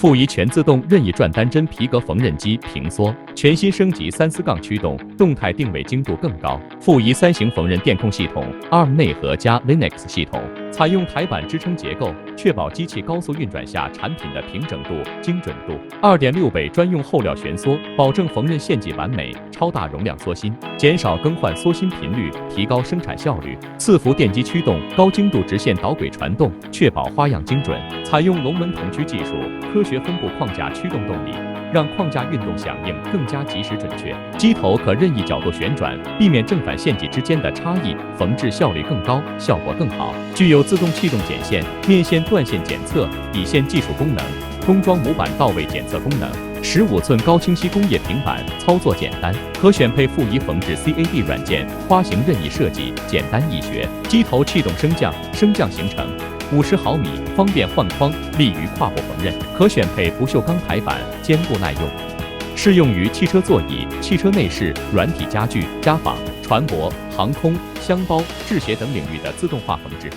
富仪全自动任意转单针皮革缝纫机平缩，全新升级3丝杠驱动，动态定位精度更高。富仪3型缝纫电控系统 ，ARM 内核加 Linux 系统，采用台板支撑结构，确保机器高速运转下产品的平整度、精准度。2.6倍专用厚料旋缩，保证缝纫线迹完美。超大容量缩芯，减少更换缩芯频率，提高生产效率。4伏电机驱动，高精度直线导轨传动，确保花样精准。采用龙门同驱技术，科学分布框架驱动动力，让框架运动响应更加及时准确。机头可任意角度旋转，避免正反线迹之间的差异，缝制效率更高，效果更好。具有自动气动剪线、面线断线检测、底线技术功能，封装模板到位检测功能。15寸高清晰工业平板，操作简单，可选配富仪缝制 CAD 软件，花型任意设计，简单易学。机头气动升降，升降行程50毫米，方便换框，利于跨步缝纫。可选配不锈钢排板，坚固耐用。适用于汽车座椅、汽车内饰、软体家具、家纺、船舶、航空、箱包、制鞋等领域的自动化缝制。